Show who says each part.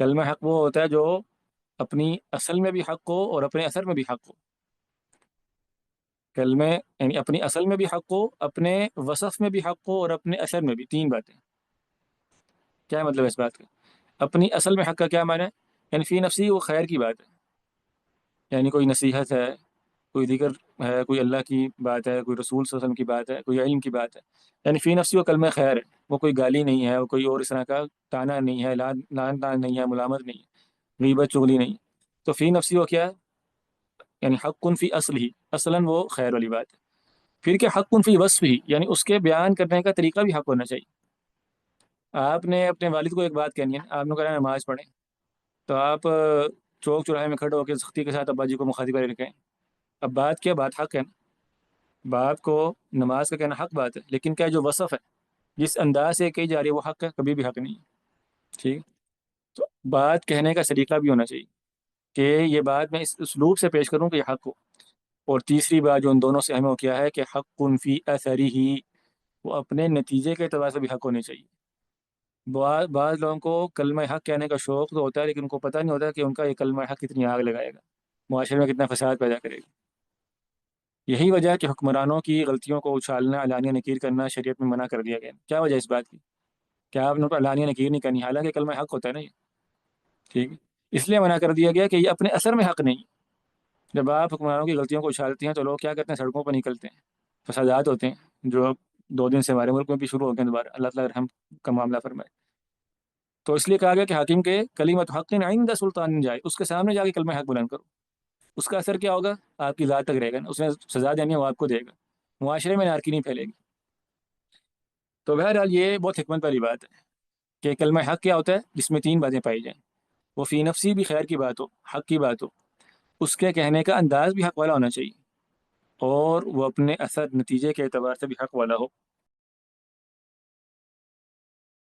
Speaker 1: کلمہ حق وہ ہوتا ہے جو اپنی اصل میں بھی حق ہو اور اپنے اثر میں بھی حق ہو۔ کلمہ یعنی اپنی اصل میں بھی حق ہو، اپنے وصف میں بھی حق ہو، اور اپنے اثر میں بھی، تین باتیں۔ کیا مطلب ہے اس بات کا؟ اپنی اصل میں حق کا کیا معنی ہے؟ یعنی فی نفسی وہ خیر کی بات ہے، یعنی کوئی نصیحت ہے، کوئی ذکر ہے، کوئی اللہ کی بات ہے، کوئی رسول صلی اللہ علیہ وسلم کی بات ہے، کوئی علم کی بات ہے، یعنی فی نفسی وہ کلمہ خیر ہے، وہ کوئی گالی نہیں ہے، وہ کوئی اور اس طرح کا تانا نہیں ہے، لان تان نہیں ہے، ملامت نہیں ہے، غیبت چغلی نہیں۔ تو فی نفسی وہ کیا ہے؟ یعنی حق فی اصل ہی، اصلاً وہ خیر والی بات ہے۔ پھر کیا حق فی وصف ہی، یعنی اس کے بیان کرنے کا طریقہ بھی حق ہونا چاہیے۔ آپ نے اپنے والد کو ایک بات کہنی ہے، آپ نے کہا نماز پڑھیں، تو آپ چوک چوراہے میں کھڑے ہو کے سختی کے ساتھ ابا جی کو مخاطب کر کے کہیں، اب بات کیا، بات حق ہے نا، باپ کو نماز کا کہنا حق بات ہے، لیکن کیا جو وصف ہے، جس انداز سے کہی جا رہی ہے، وہ حق ہے؟ کبھی بھی حق نہیں ہے۔ ٹھیک ہے؟ تو بات کہنے کا سلیقہ بھی ہونا چاہیے کہ یہ بات میں اس اسلوب سے پیش کروں کہ یہ حق ہو۔ اور تیسری بات جو ان دونوں سے ہمیں وہ کیا ہے کہ حق فی اثری ہی، وہ اپنے نتیجے کے اعتبار سے بھی حق ہونے چاہیے۔ بعض لوگوں کو کلمہ حق کہنے کا شوق تو ہوتا ہے، لیکن ان کو پتہ نہیں ہوتا کہ ان کا یہ کلمہ حق کتنی آگ لگائے گا، معاشرے میں کتنا فساد پیدا کرے گا۔ یہی وجہ ہے کہ حکمرانوں کی غلطیوں کو اچھالنا، علانیہ نکیر کرنا شریعت میں منع کر دیا گیا۔ کیا وجہ ہے اس بات کی؟ کیا آپ نے کو علانیہ نکیر نہیں کرنی، حالانکہ کلمہ حق ہوتا ہے نا یہ؟ ٹھیک ہے، اس لیے منع کر دیا گیا کہ یہ اپنے اثر میں حق نہیں۔ جب آپ حکمرانوں کی غلطیوں کو اچھالتے ہیں تو لوگ کیا کرتے ہیں؟ سڑکوں پر نکلتے ہیں، فسادات ہوتے ہیں، جو 2 دن سے ہمارے ملک میں بھی شروع ہو گئے ہیں دوبارہ، اللہ تعالیٰ رحم کا معاملہ فرمائے۔ تو اس لیے کہا گیا کہ حاکم کے کلمت حق عند سلطان جائے، اس کے سامنے جا کے کلمہ حق بلند کرو۔ اس کا اثر کیا ہوگا؟ آپ کی ذات تک رہے گا نا، اس نے سزا دینی ہے وہ آپ کو دے گا، معاشرے میں نارکی نہیں پھیلے گی۔ تو بہرحال یہ بہت حکمت والی بات ہے کہ کلمہ حق کیا ہوتا ہے، جس میں 3 باتیں پائی جائیں، وہ فی نفسی بھی خیر کی بات ہو، حق کی بات ہو، اس کے کہنے کا انداز بھی حق والا ہونا چاہیے، اور وہ اپنے اثر نتیجے کے اعتبار سے بھی حق والا ہو۔